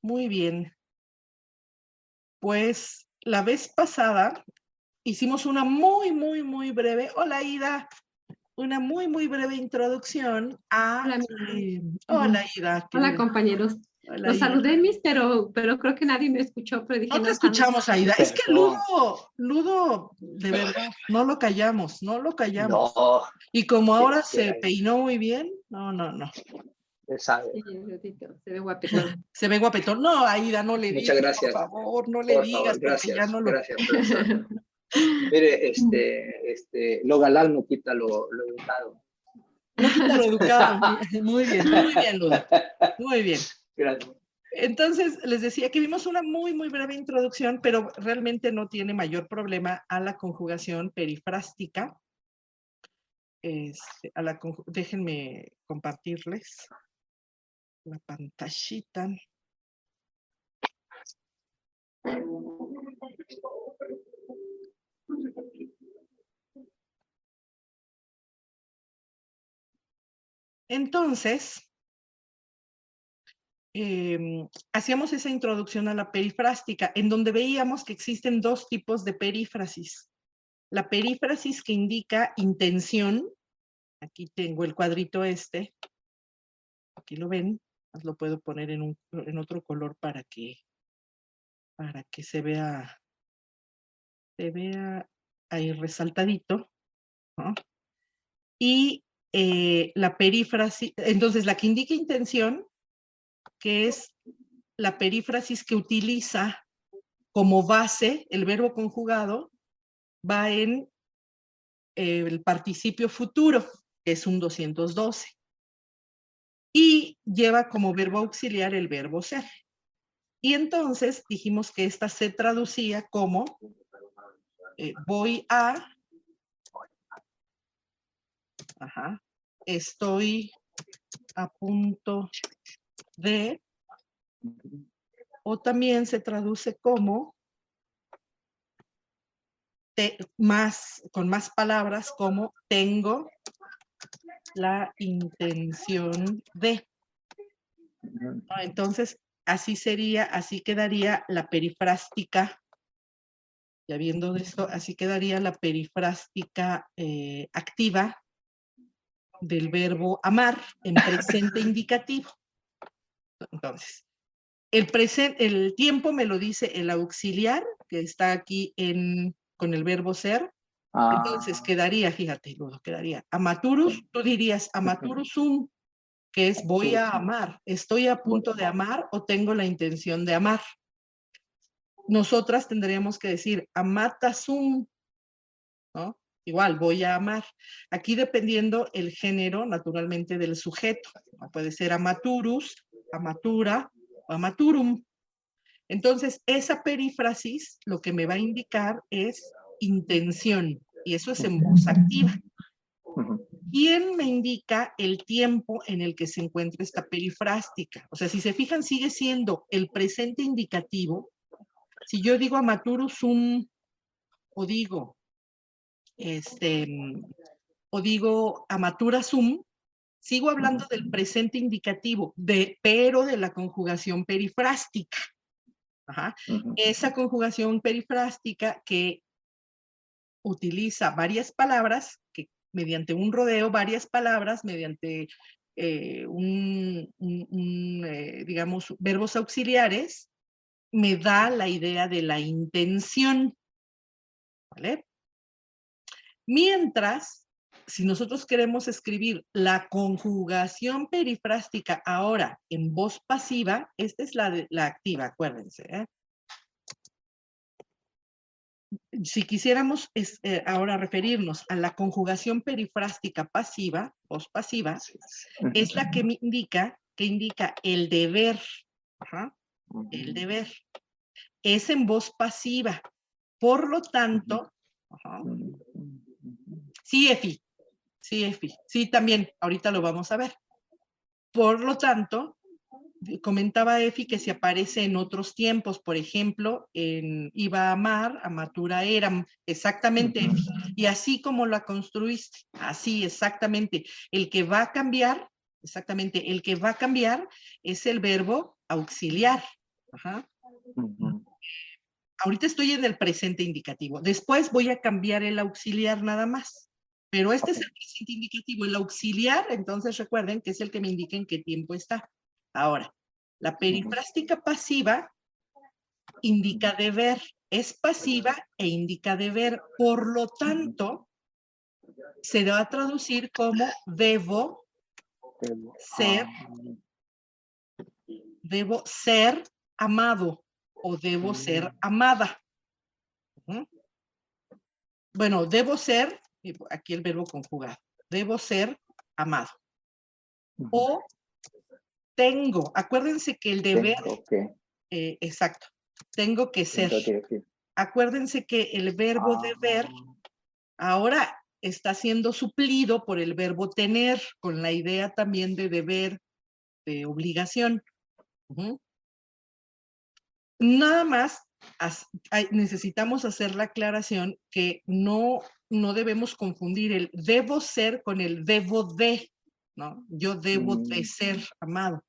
Muy bien. Pues la vez pasada hicimos una muy breve, hola Ida, una muy breve introducción a... Hola, hola Ida, hola querida. compañeros. Hola Los Ida. saludé, Miss, pero creo que nadie me escuchó, pero dije, No te no, Sandra. escuchamos, Aida. Es que Perdón. Ludo, de verdad, no lo callamos. No, Y como ahora que se peinó muy bien, no. se sabe. Sí, se ve guapetón. Se ve guapetón. No, Aida, no le Muchas digas, gracias. por favor, no le Por digas, favor, porque ya gracias, no lo... gracias, profesor. Mire, lo galán no quita lo educado. No quita lo educado. Muy bien, Ludo. Muy bien. Gracias. Entonces, les decía que vimos una muy breve introducción, pero realmente no tiene mayor problema a la conjugación perifrástica. Déjenme compartirles la pantallita. Entonces, hacíamos esa introducción a la perifrástica, en donde veíamos que existen dos tipos de perífrasis. La perífrasis que indica intención, aquí tengo el cuadrito aquí lo ven, lo puedo poner en otro color para que se vea ahí resaltadito, ¿no? Y la perífrasis, entonces la que indica intención, que es la perífrasis que utiliza como base el verbo conjugado, va en el participio futuro, que es un 212. Y lleva como verbo auxiliar el verbo ser. Y entonces dijimos que esta se traducía como voy a, estoy a punto de, o también se traduce como, con más palabras, como tengo la intención de. Entonces, así quedaría la perifrástica, ya viendo esto, así quedaría la perifrástica activa del verbo amar en presente indicativo. Entonces, el tiempo me lo dice el auxiliar, que está aquí con el verbo ser. Entonces quedaría, fíjate, Ludo, quedaría amaturus, tú dirías amaturusum, que es voy a amar, estoy a punto de amar o tengo la intención de amar. Nosotras tendríamos que decir amatasum, ¿no? Igual, voy a amar. Aquí dependiendo el género, naturalmente, del sujeto. Puede ser amaturus, amatura o amaturum. Entonces, esa perífrasis lo que me va a indicar es intención, y eso es en voz activa. ¿Quién me indica el tiempo en el que se encuentra esta perifrástica? O sea, si se fijan, sigue siendo el presente indicativo. Si yo digo amaturus sum, o digo amatura sum, sigo hablando del presente indicativo, pero de la conjugación perifrástica. Esa conjugación perifrástica que utiliza varias palabras, que mediante un rodeo, varias palabras, mediante digamos, verbos auxiliares, me da la idea de la intención, ¿vale? Mientras, si nosotros queremos escribir la conjugación perifrástica ahora en voz pasiva, esta es la activa, acuérdense, ¿eh? Si quisiéramos ahora referirnos a la conjugación perifrástica pasiva, voz pasiva, es la que indica el deber. El deber. Es en voz pasiva. Por lo tanto, sí, Efi. Sí, también, ahorita lo vamos a ver. Por lo tanto, comentaba Efi que se aparece en otros tiempos, por ejemplo, en iba a amar, amatura eram, exactamente, Efi. Y así como la construiste, así exactamente. El que va a cambiar es el verbo auxiliar. Ajá. Ujú. Ahorita estoy en el presente indicativo. Después voy a cambiar el auxiliar nada más. Pero este es el presente indicativo. El auxiliar, entonces recuerden que es el que me indica en qué tiempo está. Ahora, la perifrástica pasiva indica deber. Es pasiva e indica deber. Por lo tanto, se va a traducir como debo ser amado o debo ser amada. ¿Mm? Bueno, debo ser, aquí el verbo conjugado, debo ser amado. O tengo, acuérdense que el deber, exacto, tengo que ser. Acuérdense que el verbo deber ahora está siendo suplido por el verbo tener, con la idea también de deber, de obligación. Nada más necesitamos hacer la aclaración que no debemos confundir el debo ser con el debo de, ¿no? Yo debo de ser amado.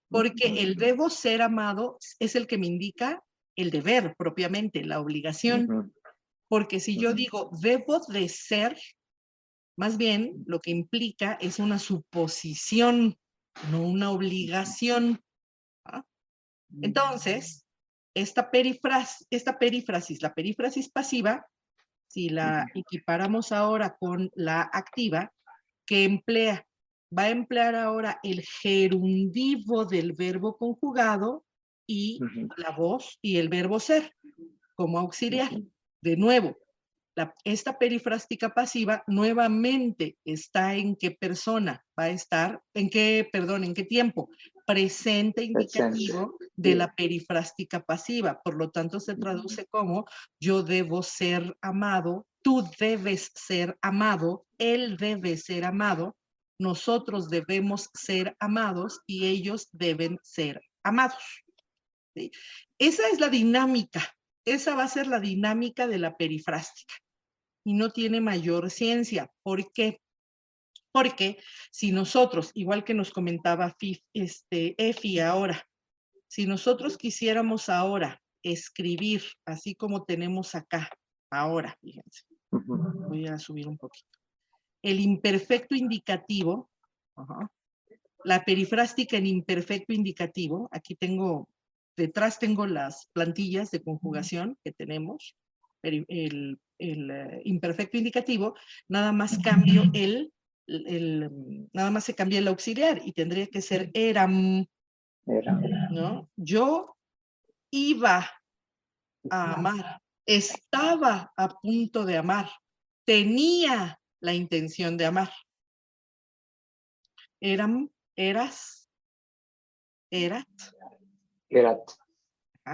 Porque el debo ser amado es el que me indica el deber propiamente, la obligación. Porque si yo digo debo de ser, más bien lo que implica es una suposición, no una obligación. ¿Ah? Entonces, esta perífrasis, la perífrasis pasiva, si la equiparamos ahora con la activa, que va a emplear ahora el gerundivo del verbo conjugado y la voz y el verbo ser como auxiliar. De nuevo, esta perifrástica pasiva nuevamente está en qué persona va a estar, en qué tiempo, presente indicativo de la perifrástica pasiva. Por lo tanto, se traduce como yo debo ser amado, tú debes ser amado, él debe ser amado, nosotros debemos ser amados y ellos deben ser amados. ¿Sí? Esa es la dinámica. Esa va a ser la dinámica de la perifrástica y no tiene mayor ciencia. ¿Por qué? Porque si nosotros, igual que nos comentaba Efi ahora, si nosotros quisiéramos ahora escribir, así como tenemos acá, ahora, fíjense, voy a subir un poquito, el imperfecto indicativo, la perifrástica en imperfecto indicativo, aquí detrás tengo las plantillas de conjugación que tenemos, el imperfecto indicativo, nada más cambio nada más se cambia el auxiliar y tendría que ser eram, ¿no? Yo iba a amar, estaba a punto de amar, tenía la intención de amar. Eram, eras, erat.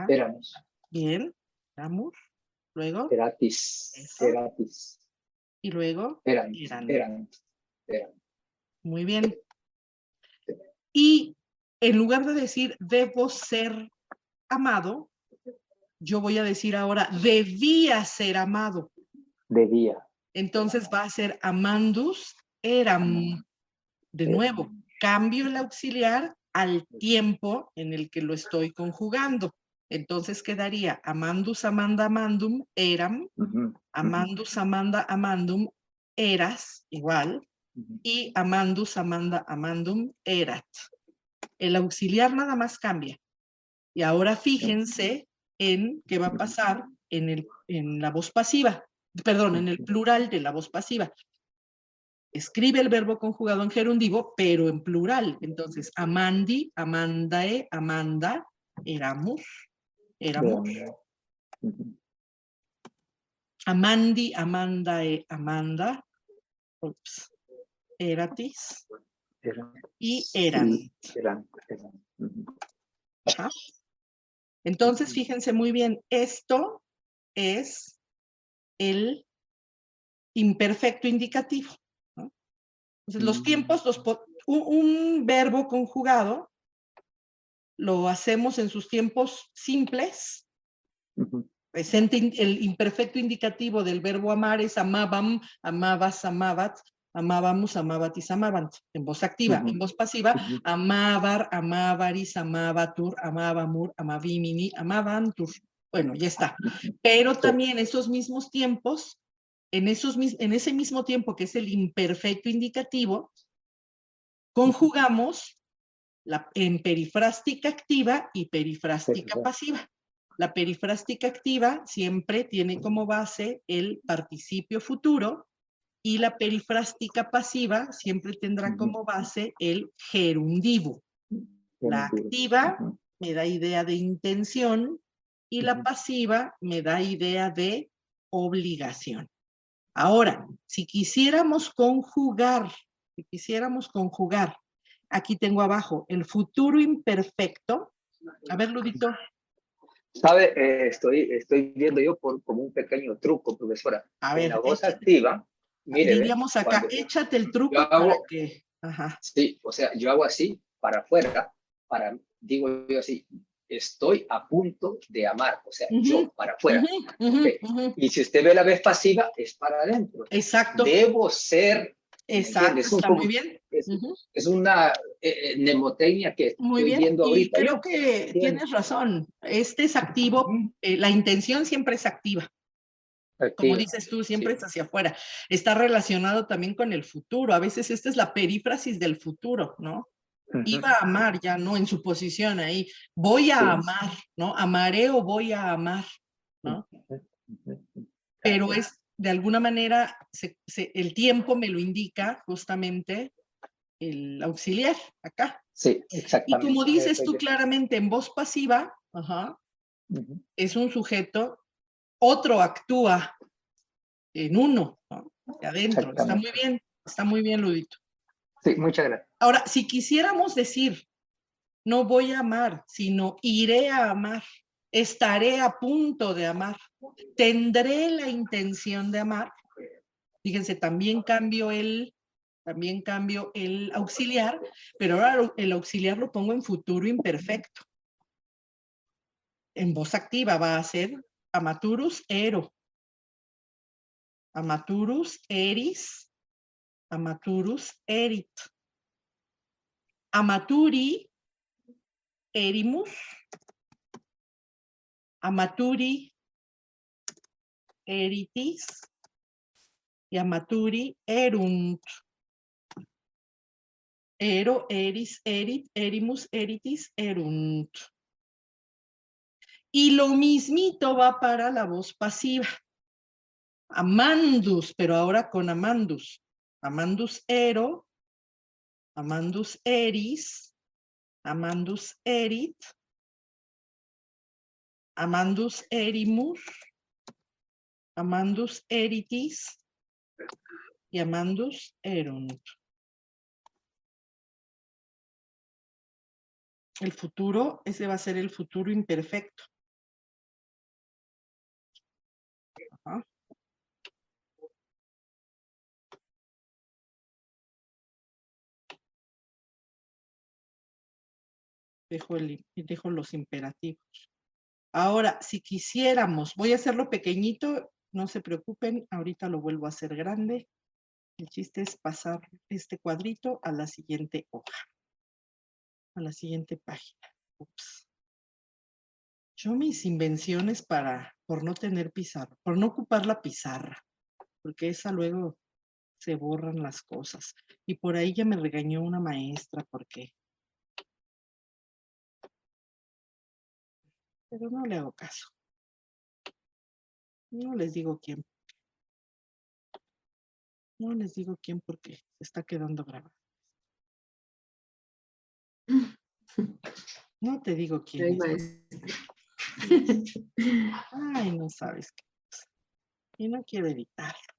Éramos. Bien, éramos. Luego. Eratis. Eso. Eratis. Y luego. Eran. Muy bien. Y en lugar de decir debo ser amado, yo voy a decir ahora debía ser amado. Debía. Entonces va a ser amandus eram. De nuevo, cambio el auxiliar al tiempo en el que lo estoy conjugando. Entonces quedaría amandus amanda amandum eram, amandus amanda amandum eras, igual, y amandus amanda amandum erat. El auxiliar nada más cambia. Y ahora fíjense en qué va a pasar en la voz pasiva, perdón, en el plural de la voz pasiva. Escribe el verbo conjugado en gerundivo, pero en plural. Entonces, amandi, amandae, amanda, éramos. Amandi, amandae, amanda, eratis, y eran. Ajá. Entonces, fíjense muy bien, esto es el imperfecto indicativo, ¿no? Entonces, los tiempos, un verbo conjugado lo hacemos en sus tiempos simples. Presente, el imperfecto indicativo del verbo amar es amabam, amabas, amabat. Amábamos, amábatis, amabant, en voz activa. En voz pasiva, amábar, amábaris, amábatur, amábamur, amabimini, amabantur. Bueno, ya está. Pero también esos mismos tiempos, en ese mismo tiempo que es el imperfecto indicativo, conjugamos en perifrástica activa y perifrástica pasiva. La perifrástica activa siempre tiene como base el participio futuro y la perifrástica pasiva siempre tendrá como base el gerundivo. La activa me da idea de intención y la pasiva me da idea de obligación. Ahora, si quisiéramos conjugar, aquí tengo abajo el futuro imperfecto. A ver, Ludito. ¿Sabe? Estoy viendo yo como un pequeño truco, profesora. A ver, en la voz activa, mire, diríamos acá, échate el truco para que... Ajá. Sí, o sea, yo hago así, para afuera, digo yo así, estoy a punto de amar, o sea, yo para afuera. Y si usted ve la vez pasiva, es para adentro. Exacto. Debo ser... Exacto, está muy bien. Es una mnemotecnia que muy estoy bien, viendo ahorita. Y creo que tienes razón. Este es activo, la intención siempre es activa. Como dices tú, siempre es hacia afuera. Está relacionado también con el futuro. A veces esta es la perífrasis del futuro, ¿no? Iba a amar ya, ¿no? En su posición ahí. Voy a amar, ¿no? Amaré o voy a amar, ¿no? Pero es, de alguna manera, el tiempo me lo indica justamente el auxiliar, acá. Sí, exactamente. Y como dices tú claramente, en voz pasiva, es un sujeto, otro actúa en uno, ¿no? De adentro. Está muy bien, Ludito. Sí, muchas gracias. Ahora, si quisiéramos decir, no voy a amar, sino iré a amar, estaré a punto de amar, tendré la intención de amar. Fíjense, también cambio el auxiliar, pero ahora el auxiliar lo pongo en futuro imperfecto. En voz activa va a ser amaturus ero, amaturus eris, amaturus erit, amaturi erimus, amaturi eritis y amaturi erunt. Ero, eris, erit, erimus, eritis, erunt. Y lo mismito va para la voz pasiva. Amandus, pero ahora con amandus. Amandus ero, amandus eris, amandus erit, amandus erimus, amandus eritis y amandus erunt. El futuro, ese va a ser el futuro imperfecto. Ajá. Dejo los imperativos. Ahora, si quisiéramos, voy a hacerlo pequeñito, no se preocupen, ahorita lo vuelvo a hacer grande. El chiste es pasar este cuadrito a la siguiente hoja, a la siguiente página. Ups. Yo mis invenciones por no tener pizarra, por no ocupar la pizarra, porque esa luego se borran las cosas. Y por ahí ya me regañó una maestra porque... Pero no le hago caso. No les digo quién. No les digo quién porque se está quedando grabado. No te digo quién Ay, es. maestra. Ay, no sabes qué cosa. Y no quiero editarlo.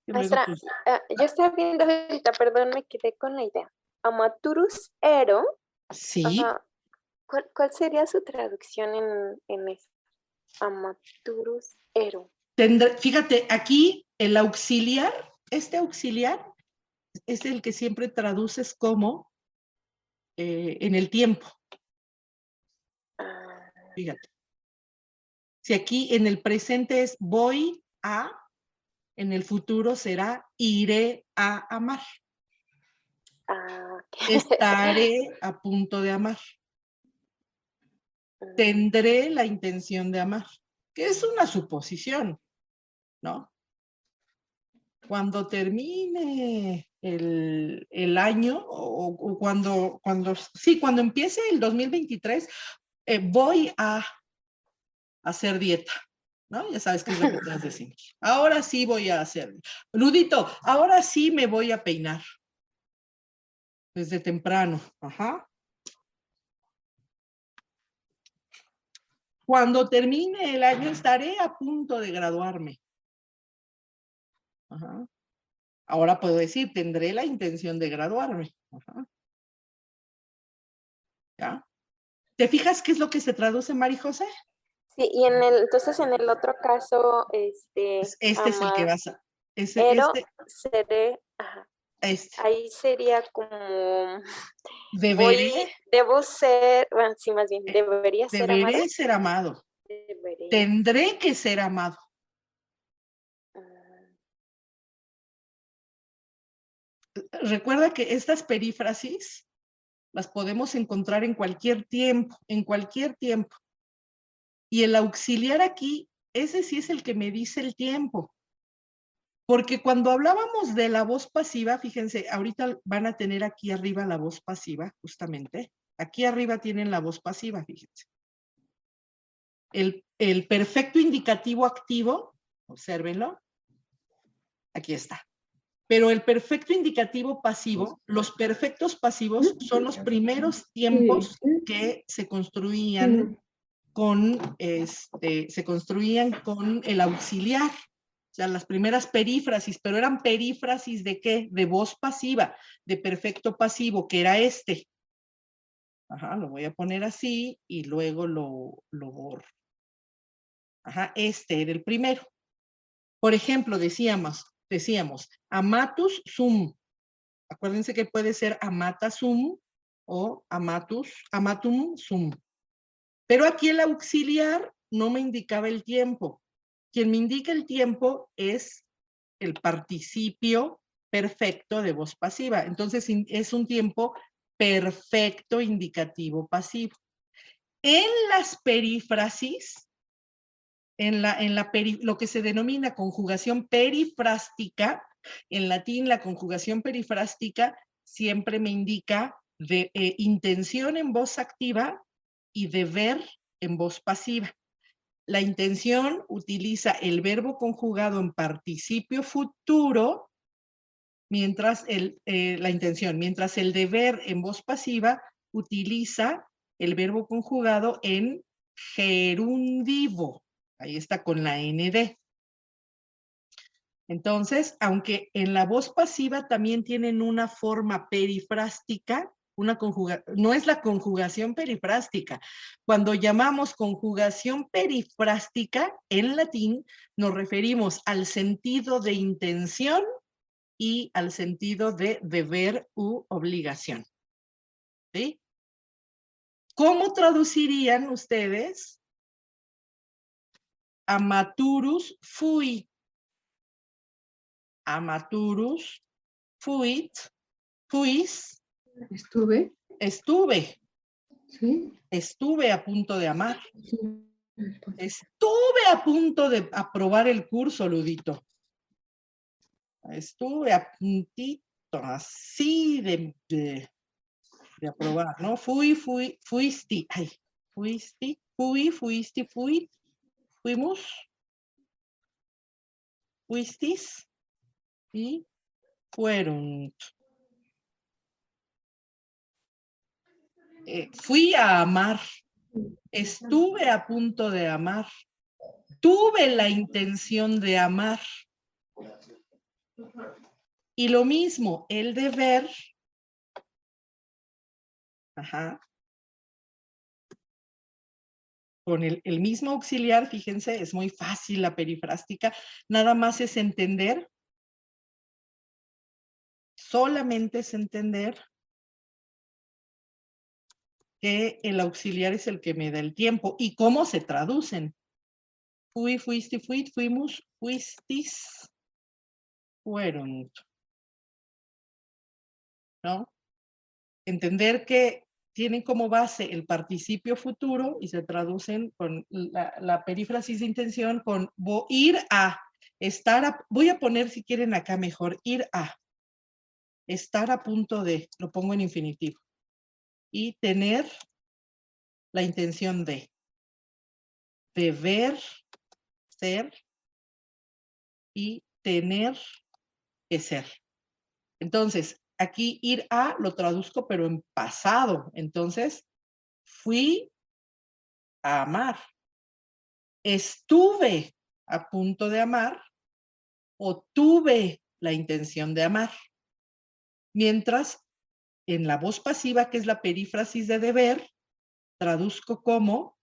Maestra, Pues, yo estaba viendo ahorita, perdón, me quedé con la idea. Amaturus ero. sí. ¿Cuál sería su traducción en eso? Amaturus ero. Fíjate, aquí el auxiliar, este auxiliar es el que siempre traduces como en el tiempo. Fíjate. Si aquí en el presente es voy a, En el futuro será iré a amar. Ah, ok. Estaré a punto de amar. Tendré la intención de amar, que es una suposición, ¿no? Cuando termine el año o cuando empiece el 2023, voy a hacer dieta, ¿no? Ya sabes qué es lo que todos decimos. Ahora sí voy a hacer. Ludito, ahora sí me voy a peinar. Desde temprano. Ajá. Cuando termine el año estaré a punto de graduarme. Ajá. Ahora puedo decir, tendré la intención de graduarme. Ajá. ¿Ya? ¿Te fijas qué es lo que se traduce, Mari José? Sí, y entonces en el otro caso, Este es el que vas a... pero seré, ajá, Este. ahí sería como, Deberé debo ser, bueno, sí, más bien, debería ser amado. Deberé ser amado. Debería. Tendré que ser amado. Recuerda que estas perífrasis las podemos encontrar en cualquier tiempo, Y el auxiliar aquí, ese sí es el que me dice el tiempo. Porque cuando hablábamos de la voz pasiva, fíjense, ahorita van a tener aquí arriba la voz pasiva, justamente. Aquí arriba tienen la voz pasiva, fíjense. El perfecto indicativo activo, obsérvenlo, aquí está. Pero el perfecto indicativo pasivo, los perfectos pasivos son los primeros tiempos que se construían con el auxiliar. O sea, las primeras perífrasis, pero eran perífrasis ¿de qué? De voz pasiva, de perfecto pasivo, que era este. Ajá, lo voy a poner así y luego lo borro. Ajá, este era el primero. Por ejemplo, decíamos, amatus sum. Acuérdense que puede ser amata sum o amatum sum. Pero aquí el auxiliar no me indicaba el tiempo. Quien me indica el tiempo es el participio perfecto de voz pasiva. Entonces es un tiempo perfecto indicativo pasivo. En las perífrasis, lo que se denomina conjugación perifrástica, en latín la conjugación perifrástica siempre me indica de intención en voz activa y deber en voz pasiva. La intención utiliza el verbo conjugado en participio futuro, mientras el deber en voz pasiva utiliza el verbo conjugado en gerundivo. Ahí está con la nd. Entonces, aunque en la voz pasiva también tienen una forma perifrástica, no es la conjugación perifrástica. Cuando llamamos conjugación perifrástica en latín, nos referimos al sentido de intención y al sentido de deber u obligación. ¿Sí? ¿Cómo traducirían ustedes amaturus fui? Amaturus fuit, puis. Estuve. Sí. Estuve a punto de amar. Sí. Estuve a punto de aprobar el curso, Ludito. Estuve a puntito, así de aprobar, ¿no? Fuiste. Ay, fuiste, fuiste, fuimos, fuistis y fueron. Fui a amar. Estuve a punto de amar. Tuve la intención de amar. Y lo mismo, el deber. Ajá. Con el mismo auxiliar, fíjense, es muy fácil la perifrástica. Nada más es entender. Solamente es entender que el auxiliar es el que me da el tiempo. ¿Y cómo se traducen? Fui, fuiste, fuit, fuimos, fuistis. fueron, ¿no? Entender que tienen como base el participio futuro y se traducen con la perífrasis de intención con ir a, estar a, voy a poner si quieren acá mejor, ir a, estar a punto de, lo pongo en infinitivo, y tener la intención de, deber ser y tener que ser. Entonces, aquí ir a lo traduzco, pero en pasado. Entonces, fui a amar. Estuve a punto de amar o tuve la intención de amar. Mientras, en la voz pasiva, que es la perífrasis de deber, traduzco como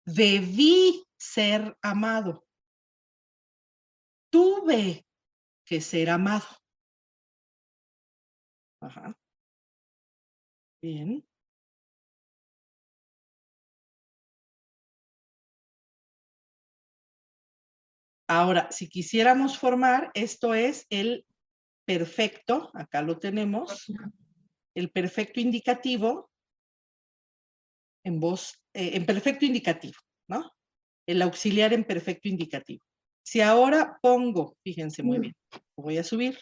debí ser amado. Tuve que ser amado. Ajá. Bien. Ahora, si quisiéramos formar, esto es el perfecto, acá lo tenemos, el perfecto indicativo en voz, en perfecto indicativo, ¿no? El auxiliar en perfecto indicativo. Si ahora pongo, fíjense muy bien, voy a subir.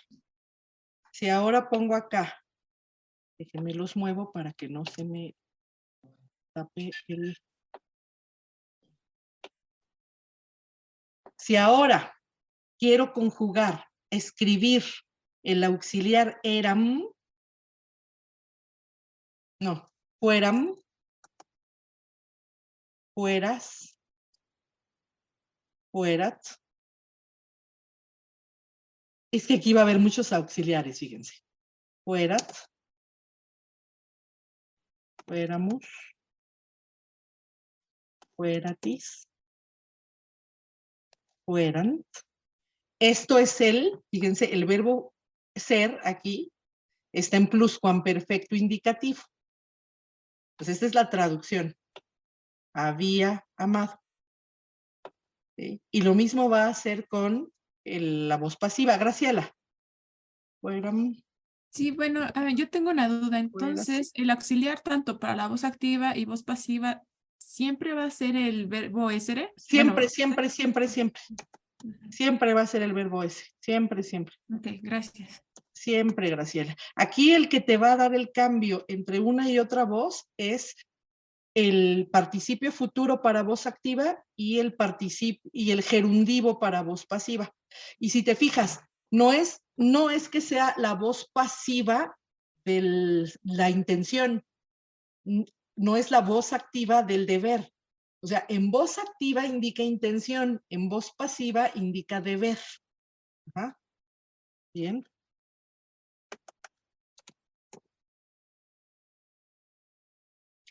Si ahora pongo acá, déjenme los muevo para que no se me tape el... Si ahora quiero conjugar, escribir el auxiliar eram, no, fueram, fueras, fuerat. Es que aquí va a haber muchos auxiliares, fíjense. Fuerat, fuéramos, fueratis, fueran. Esto es fíjense, el verbo ser aquí está en pluscuamperfecto indicativo. Pues esta es la traducción. Había amado. ¿Sí? Y lo mismo va a hacer con la voz pasiva. Graciela. Fueran, Sí, bueno, yo tengo una duda. fueras. Entonces, el auxiliar tanto para la voz activa y voz pasiva siempre va a ser el verbo ser. Siempre, Bueno, siempre, siempre, siempre. Siempre va a ser el verbo ese. Siempre, siempre. ok, gracias. Siempre, Graciela. Aquí el que te va a dar el cambio entre una y otra voz es el participio futuro para voz activa y el gerundivo para voz pasiva. Y si te fijas, no es que sea la voz pasiva de la intención, no es la voz activa del deber. O sea, en voz activa indica intención, en voz pasiva indica deber. Ajá. Bien.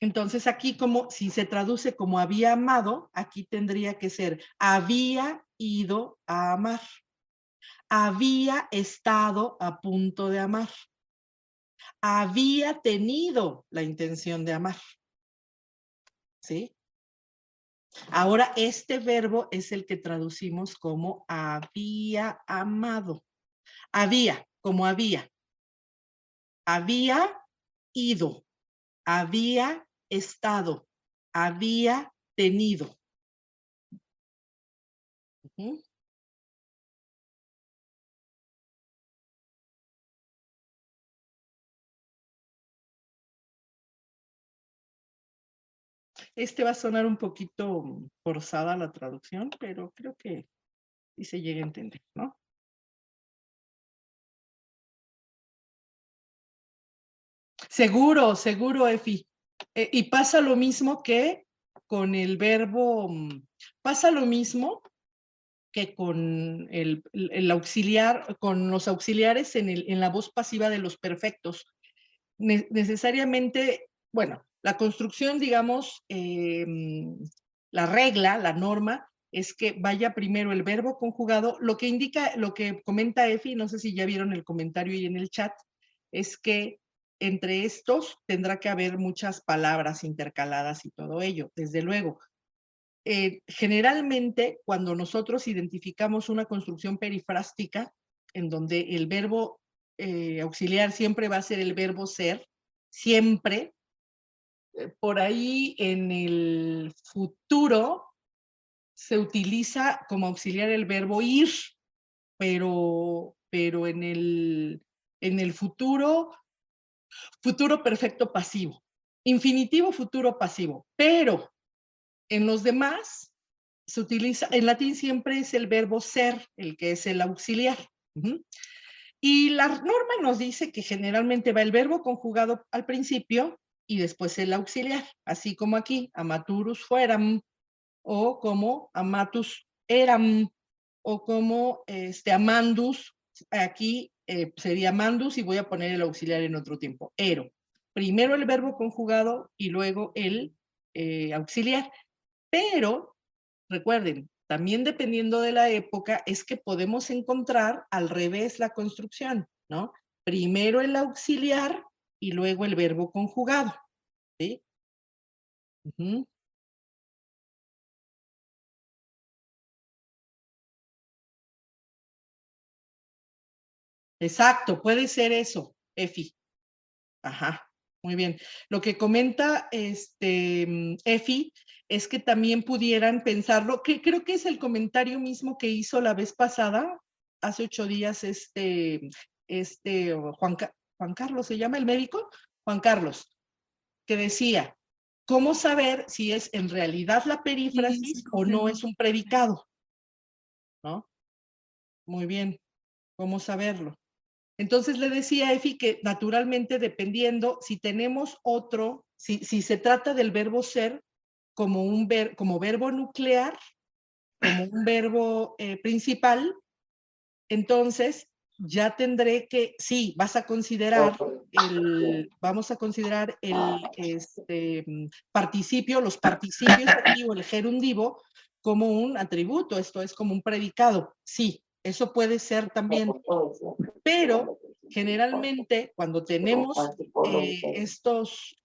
Entonces aquí como si se traduce como había amado, aquí tendría que ser había ido a amar. Había estado a punto de amar. Había tenido la intención de amar. ¿Sí? Ahora este verbo es el que traducimos como había amado. Había, como había. Había ido. Había estado. Había tenido. ¿Uh-huh? Va a sonar un poquito forzada la traducción, pero creo que sí se llega a entender, ¿no? Seguro, seguro, Efi. Y pasa lo mismo que con el verbo, pasa lo mismo que con el auxiliar, con los auxiliares en la voz pasiva de los perfectos. Necesariamente, bueno, la construcción, digamos, la regla, la norma, es que vaya primero el verbo conjugado. Lo que indica, lo que comenta Efi, no sé si ya vieron el comentario ahí en el chat, es que entre estos tendrá que haber muchas palabras intercaladas y todo ello, desde luego. generalmente cuando nosotros identificamos una construcción perifrástica, en donde el verbo auxiliar siempre va a ser el verbo ser, siempre, por ahí en el futuro se utiliza como auxiliar el verbo ir, pero en el futuro perfecto pasivo, infinitivo futuro pasivo, pero en los demás se utiliza, en latín siempre es el verbo ser, el que es el auxiliar. Y la norma nos dice que generalmente va el verbo conjugado al principio y después el auxiliar, así como aquí, amaturus fueram, o como amatus eram, o como amandus, aquí sería mandus y voy a poner el auxiliar en otro tiempo, ero. Primero el verbo conjugado y luego el auxiliar. Pero, recuerden, también dependiendo de la época, es que podemos encontrar al revés la construcción, ¿no? Primero el auxiliar y luego el verbo conjugado, ¿sí? Exacto, puede ser eso, Efi. Ajá, muy bien. Lo que comenta Efi es que también pudieran pensarlo, que creo que es el comentario mismo que hizo la vez pasada, hace 8 días, Juan Carlos, ¿se llama el médico? Juan Carlos, que decía, ¿cómo saber si es en realidad la perífrasis o no es un predicado? ¿No? Muy bien, ¿cómo saberlo? Entonces le decía a Efi que naturalmente dependiendo, si tenemos otro, si se trata del verbo ser como como verbo nuclear, como un verbo principal, entonces ya tendré que, sí, vamos a considerar el participio, los participios activo, el gerundivo, como un atributo, esto es como un predicado, sí, eso puede ser también, pero generalmente cuando tenemos estos,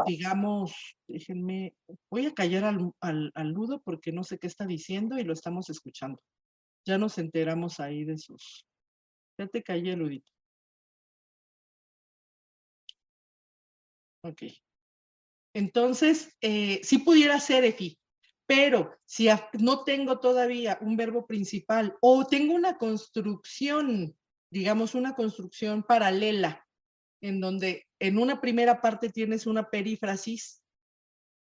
digamos, déjenme, voy a callar al Ludo porque no sé qué está diciendo y lo estamos escuchando. Ya nos enteramos ahí de sus... Ya te callé, Ludito. Ok. Entonces, sí pudiera ser, Efi, pero si no tengo todavía un verbo principal o tengo una construcción, digamos, una construcción paralela, en donde en una primera parte tienes una perífrasis,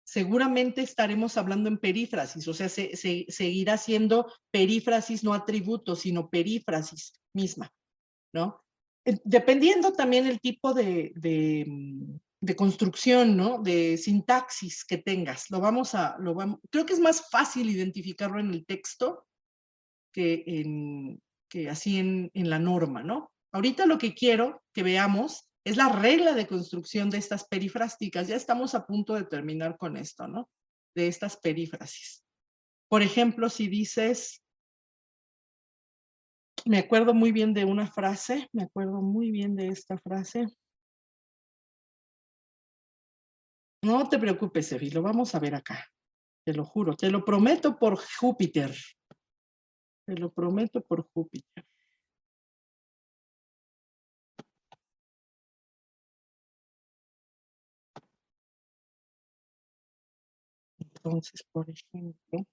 seguramente estaremos hablando en perífrasis, o sea, seguirá siendo perífrasis, no atributo, sino perífrasis misma, ¿no? Dependiendo también el tipo de construcción, ¿no? De sintaxis que tengas. Creo que es más fácil identificarlo en el texto que así en la norma, ¿no? Ahorita lo que quiero que veamos es la regla de construcción de estas perifrásticas. Ya estamos a punto de terminar con esto, ¿no? De estas perífrasis. Por ejemplo, si dices, me acuerdo muy bien de una frase, me acuerdo muy bien de esta frase. No te preocupes, Evi, lo vamos a ver acá. Te lo juro, te lo prometo por Júpiter. Te lo prometo por Júpiter. Entonces, por ejemplo,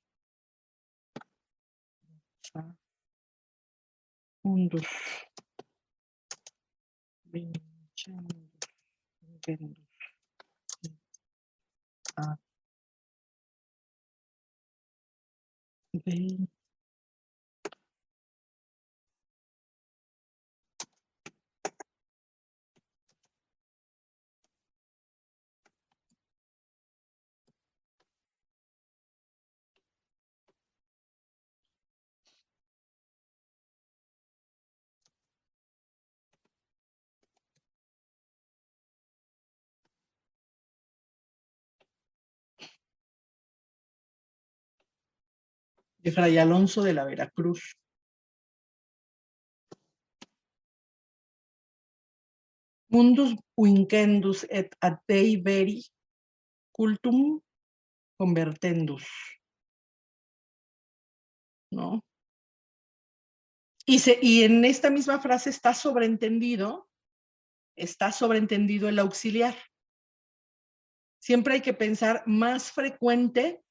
mundus vincendus de Fray Alonso de la Veracruz. Mundus vincendus et ad Dei veri cultum convertendus. ¿no? Y en esta misma frase está sobreentendido el auxiliar. Siempre hay que pensar más frecuente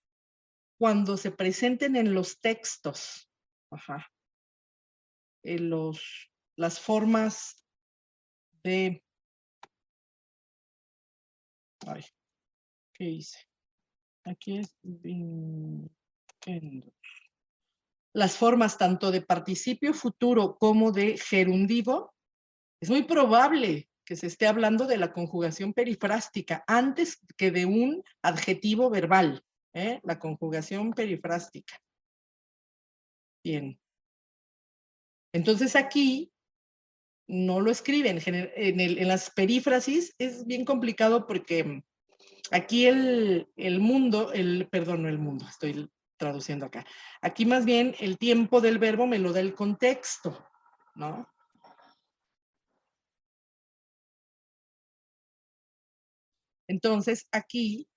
cuando se presenten en los textos. Ajá. En las formas de... Ay, ¿qué hice? Aquí es... Las formas tanto de participio futuro como de gerundivo, es muy probable que se esté hablando de la conjugación perifrástica antes que de un adjetivo verbal, ¿eh? La conjugación perifrástica. Bien. Entonces aquí no lo escriben. En las perífrasis es bien complicado porque aquí perdón, no el mundo, estoy traduciendo acá. Aquí más bien el tiempo del verbo me lo da el contexto, ¿no? Entonces aquí,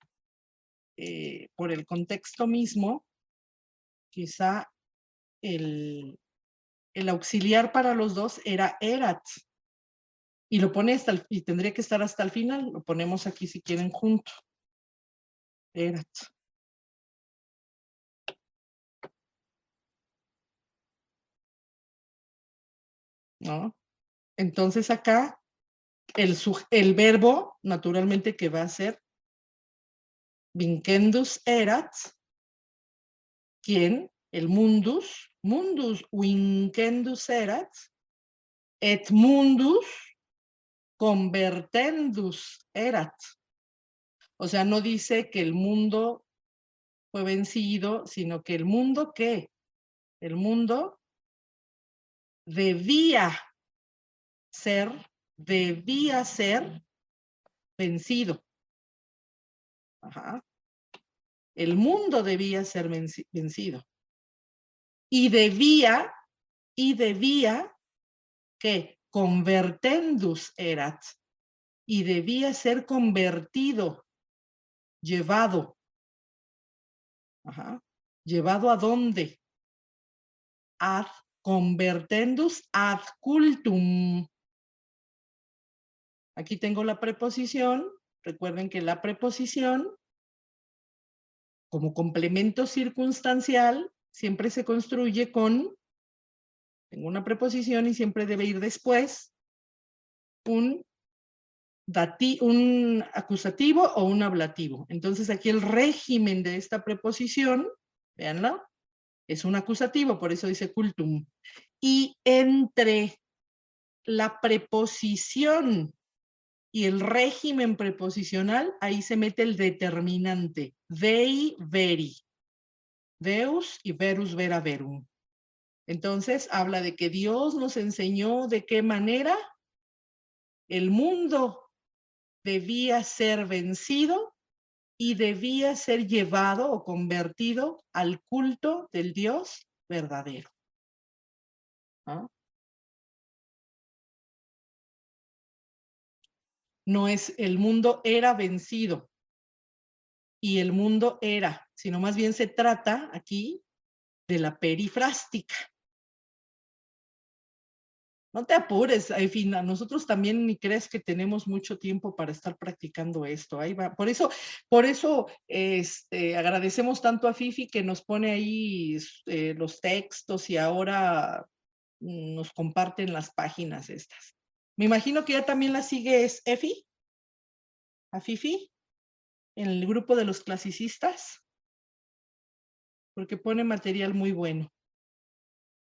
por el contexto mismo, quizá el auxiliar para los dos era erat. Y lo pone y tendría que estar hasta el final. Lo ponemos aquí si quieren junto. Erat. ¿No? Entonces acá el verbo, naturalmente, que va a ser vincendus erat, quien, el mundus vincendus erat, et mundus convertendus erat. O sea, no dice que el mundo fue vencido, sino que el mundo, ¿qué? El mundo debía ser vencido. Ajá. El mundo debía ser vencido. Y debía, ¿qué? Convertendus erat. Y debía ser convertido, llevado. Ajá. ¿Llevado a dónde? Ad convertendus ad cultum. Aquí tengo la preposición. Recuerden que la preposición, como complemento circunstancial, siempre se construye con, tengo una preposición y siempre debe ir después un acusativo o un ablativo. Entonces aquí el régimen de esta preposición, véanlo, es un acusativo, por eso dice cultum. Y entre la preposición y el régimen preposicional, ahí se mete el determinante, dei veri, deus y verus vera verum. Entonces habla de que Dios nos enseñó de qué manera el mundo debía ser vencido y debía ser llevado o convertido al culto del Dios verdadero. ¿Ah? No es el mundo era vencido y el mundo era, sino más bien se trata aquí de la perifrástica. No te apures, en fin, nosotros también ni crees que tenemos mucho tiempo para estar practicando esto. Ahí va. Por eso agradecemos tanto a Fifi que nos pone ahí los textos y ahora nos comparten las páginas estas. Me imagino que ya también la sigues, Efi, a Fifi, en el grupo de los clasicistas, porque pone material muy bueno.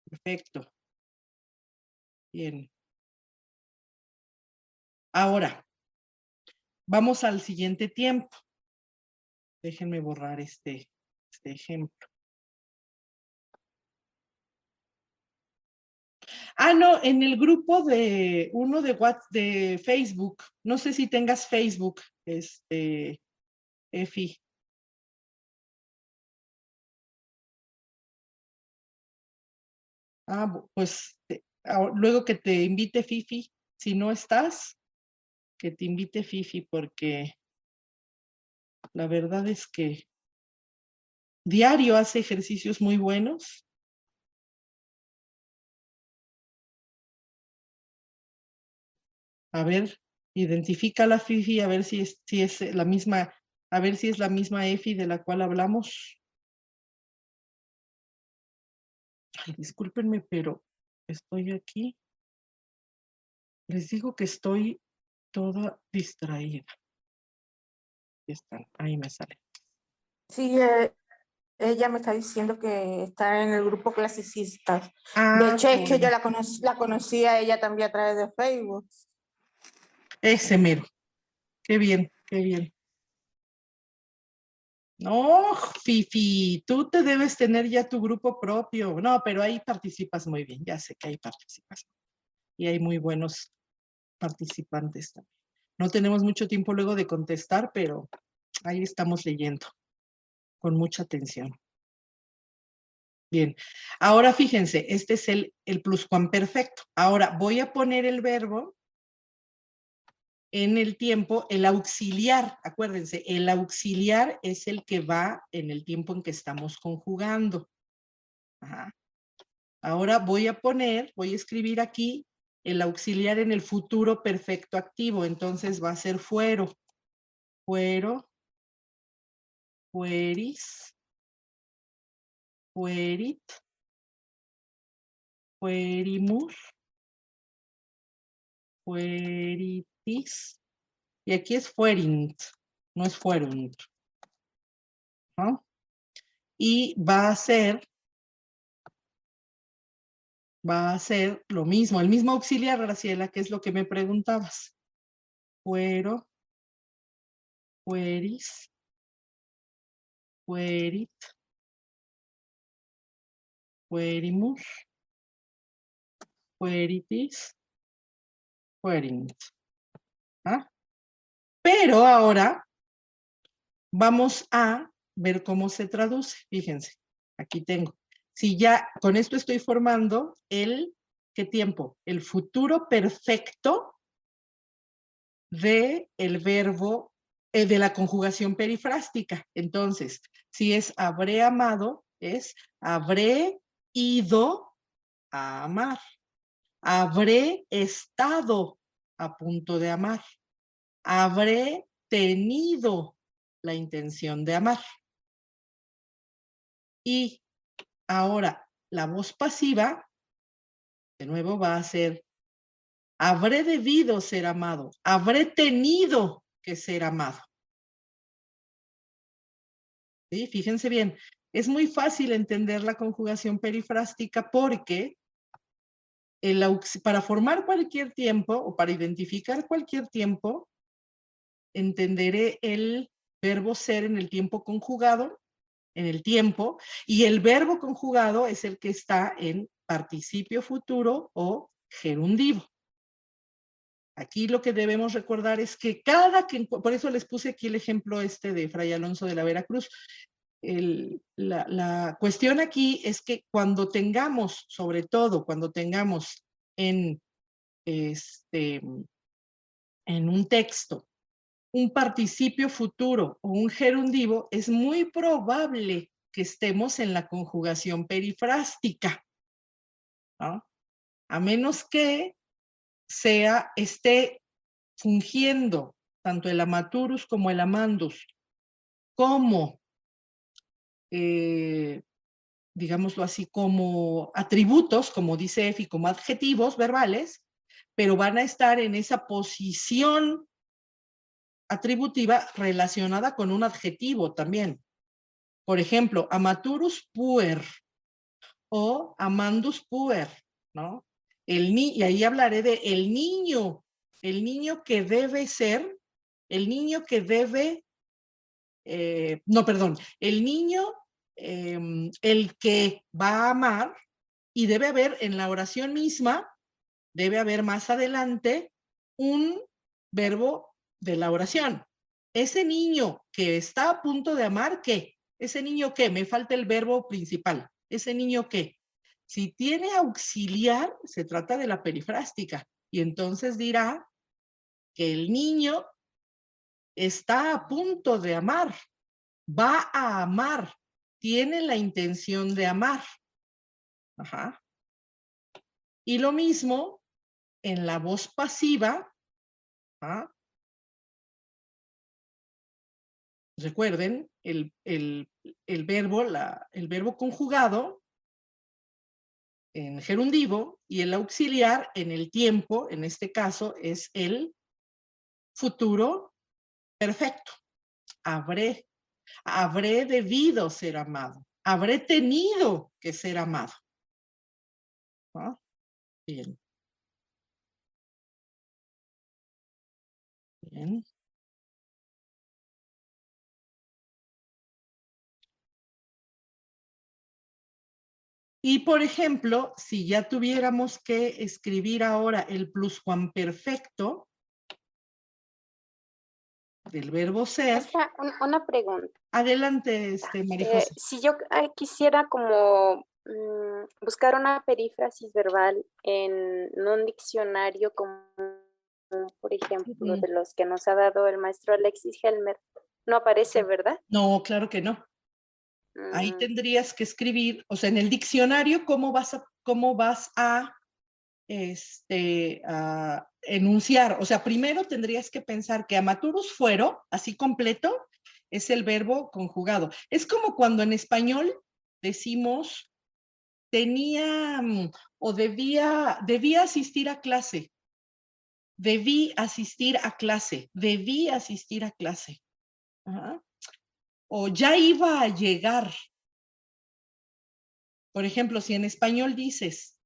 Perfecto. Bien. Ahora, vamos al siguiente tiempo. Déjenme borrar este ejemplo. Ah, no, en el grupo de uno de WhatsApp, de Facebook. No sé si tengas Facebook, Efi. Ah, pues luego que te invite Fifi, si no estás, que te invite Fifi, porque la verdad es que diario hace ejercicios muy buenos A ver, identifica la Fifi, a ver si es la misma, a ver si es la misma Efi de la cual hablamos. Ay, discúlpenme, pero estoy aquí. Les digo que estoy toda distraída. Ahí están, ahí me sale. Sí, ella me está diciendo que está en el grupo clasicista. Ah, De hecho, es que yo bueno. la conocí a ella también a través de Facebook. Ese mero. Qué bien, qué bien. No, Fifi, tú te debes tener ya tu grupo propio. No, pero ahí participas muy bien. Ya sé que ahí participas. Y hay muy buenos participantes también. No tenemos mucho tiempo luego de contestar, pero ahí estamos leyendo con mucha atención. Bien, ahora fíjense, este es el pluscuamperfecto. Ahora voy a poner el verbo en el tiempo, el auxiliar, acuérdense, el auxiliar es el que va en el tiempo en que estamos conjugando. Ajá. Ahora voy a escribir aquí el auxiliar en el futuro perfecto activo, entonces va a ser fuero, fuero, fueris, fuerit, fuerimus, fueritis, y aquí es fuerint, no es fuerunt, ¿no? Y va a ser lo mismo, el mismo auxiliar, Graciela, que es lo que me preguntabas. Fuero, fueris, fuerit, fuerimus, fueritis, fuerint. ¿Ah? Pero ahora vamos a ver cómo se traduce. Fíjense, aquí tengo. Si ya con esto estoy formando ¿qué tiempo? El futuro perfecto de el verbo, de la conjugación perifrástica. Entonces, si es habré amado, es habré ido a amar. Habré estado a punto de amar. Habré tenido la intención de amar. Y ahora la voz pasiva, de nuevo va a ser habré debido ser amado, habré tenido que ser amado. ¿Sí? Fíjense bien, es muy fácil entender la conjugación perifrástica porque para formar cualquier tiempo o para identificar cualquier tiempo, entenderé el verbo ser en el tiempo conjugado, en el tiempo, y el verbo conjugado es el que está en participio futuro o gerundivo. Aquí lo que debemos recordar es que por eso les puse aquí el ejemplo de Fray Alonso de la Veracruz. La cuestión aquí es que cuando tengamos, sobre todo cuando tengamos en un texto un participio futuro o un gerundivo, es muy probable que estemos en la conjugación perifrástica, ¿no? A menos que esté fungiendo tanto el amaturus como el amandus como, digámoslo así, como atributos, como dice Efi, como adjetivos verbales, pero van a estar en esa posición atributiva relacionada con un adjetivo también. Por ejemplo, amaturus puer o amandus puer, ¿no? Y ahí hablaré de el niño que debe ser, el niño que debe, no, perdón, el niño, el que va a amar, y debe haber en la oración misma, debe haber más adelante un verbo de la oración. Ese niño que está a punto de amar, ¿qué? Ese niño, ¿qué? Me falta el verbo principal. Ese niño, ¿qué? Si tiene auxiliar, se trata de la perifrástica. Y entonces dirá que el niño está a punto de amar, va a amar, tiene la intención de amar. Ajá. Y lo mismo en la voz pasiva, ¿Ah? Recuerden, el verbo conjugado en gerundivo y el auxiliar en el tiempo, en este caso, es el futuro perfecto. Habré debido ser amado. Habré tenido que ser amado. ¿No? Bien. Bien. Y por ejemplo, si ya tuviéramos que escribir ahora el pluscuamperfecto del verbo ser. Maestra, una pregunta. Adelante, María José. Si yo quisiera como buscar una perífrasis verbal en un diccionario como, por ejemplo, de los que nos ha dado el maestro Alexis Helmer, no aparece, ¿verdad? No, claro que no. Ahí tendrías que escribir, o sea, en el diccionario, cómo vas a enunciar. O sea, primero tendrías que pensar que amaturus fuero, así completo, es el verbo conjugado. Es como cuando en español decimos tenía o debía asistir a clase. Debí asistir a clase. Debí asistir a clase. Ajá. O ya iba a llegar. Por ejemplo, si en español dices,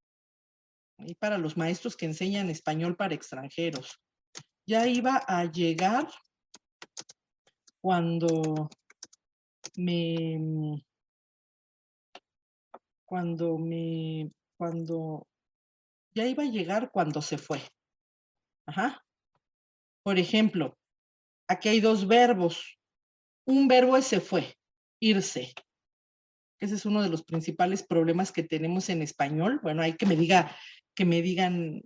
y para los maestros que enseñan español para extranjeros, ya iba a llegar cuando ya iba a llegar cuando se fue. Ajá. Por ejemplo, aquí hay dos verbos. Un verbo es se fue, irse. Ese es uno de los principales problemas que tenemos en español. Bueno, hay que me digan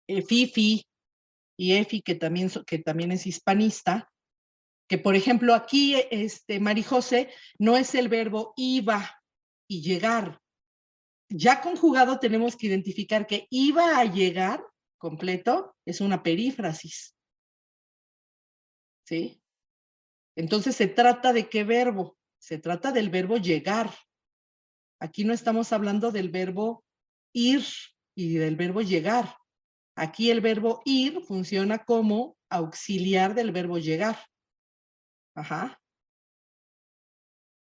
Fifi y Efi, que también es hispanista, que por ejemplo aquí, María José, no es el verbo iba y llegar. Ya conjugado tenemos que identificar que iba a llegar completo es una perífrasis. ¿Sí? Entonces se trata de qué verbo? Se trata del verbo llegar. Aquí no estamos hablando del verbo ir y del verbo llegar. Aquí el verbo ir funciona como auxiliar del verbo llegar. Ajá.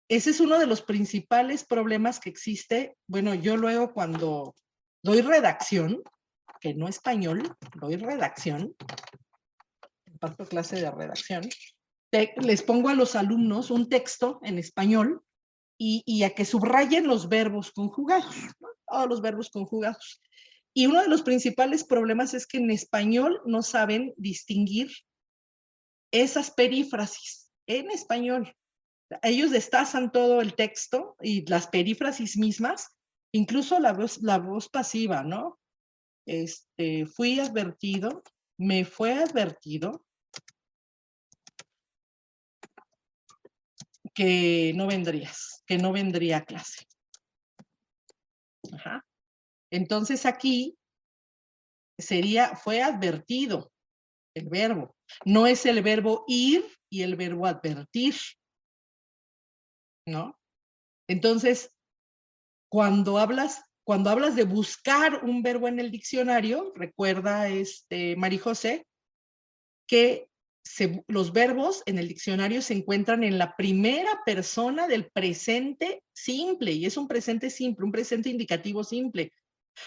Ese es uno de los principales problemas que existe. Bueno, yo luego cuando doy redacción, que no español, doy redacción, imparto clase de redacción, les pongo a los alumnos un texto en español y a que subrayen los verbos conjugados, ¿no? Todos los verbos conjugados. Y uno de los principales problemas es que en español no saben distinguir esas perífrasis en español. Ellos destazan todo el texto y las perífrasis mismas, incluso la voz pasiva, ¿no? Fui advertido, me fue advertido que no vendrías, que no vendría a clase. Ajá. Entonces aquí fue advertido el verbo. No es el verbo ir y el verbo advertir, ¿no? Entonces, cuando hablas de buscar un verbo en el diccionario, recuerda, María José, que los verbos en el diccionario se encuentran en la primera persona del presente simple, y es un presente simple, un presente indicativo simple,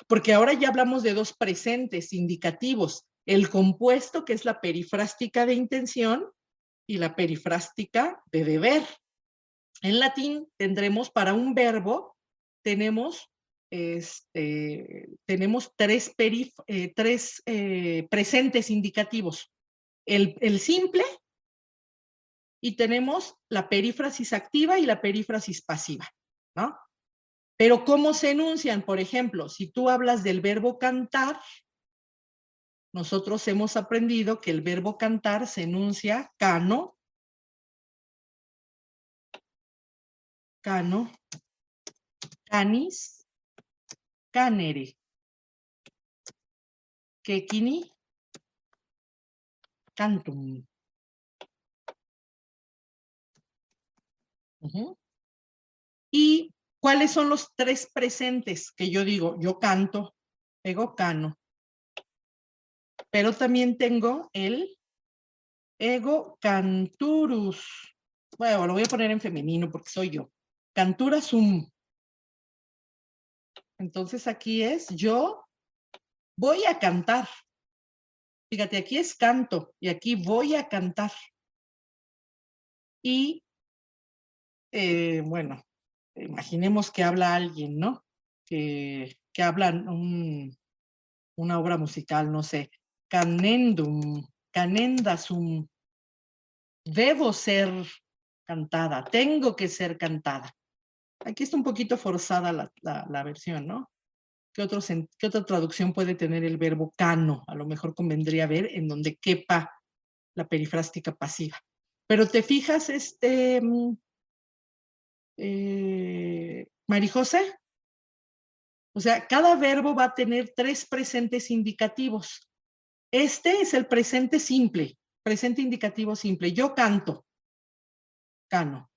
porque ahora ya hablamos de dos presentes indicativos, el compuesto, que es la perifrástica de intención, y la perifrástica de deber. En latín tendremos para un verbo, tenemos tres presentes indicativos. El simple, y tenemos la perífrasis activa y la perífrasis pasiva, ¿no? Pero ¿cómo se enuncian? Por ejemplo, si tú hablas del verbo cantar, nosotros hemos aprendido que el verbo cantar se enuncia cano, canis, canere, quequini, cantum. ¿Y cuáles son los tres presentes que yo digo? Yo canto, ego cano. Pero también tengo el ego canturus. Bueno, lo voy a poner en femenino porque soy yo. Cantura sum. Entonces aquí es yo voy a cantar. Fíjate, aquí es canto y aquí voy a cantar. Y bueno, imaginemos que habla alguien, ¿no? Que habla una obra musical, no sé. Canendum, canendasum. Debo ser cantada, tengo que ser cantada. Aquí está un poquito forzada la versión, ¿no? ¿Qué otra traducción puede tener el verbo cano? A lo mejor convendría ver en donde quepa la perifrástica pasiva. Pero te fijas, Marijose, o sea, cada verbo va a tener tres presentes indicativos. Este es el presente simple, presente indicativo simple. Yo canto, cano.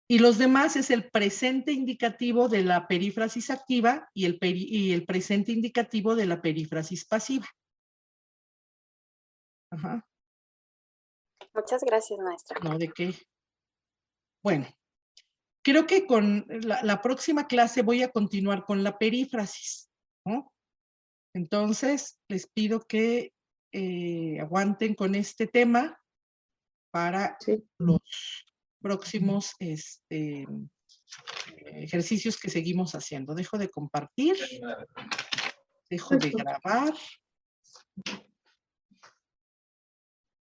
Y los demás es el presente indicativo de la perífrasis activa y el presente indicativo de la perífrasis pasiva. Ajá. Muchas gracias, maestra. No, ¿de qué? Bueno, creo que con la próxima clase voy a continuar con la perífrasis, ¿no? Entonces, les pido que aguanten con este tema para los próximos ejercicios que seguimos haciendo. Dejo de compartir, dejo de grabar.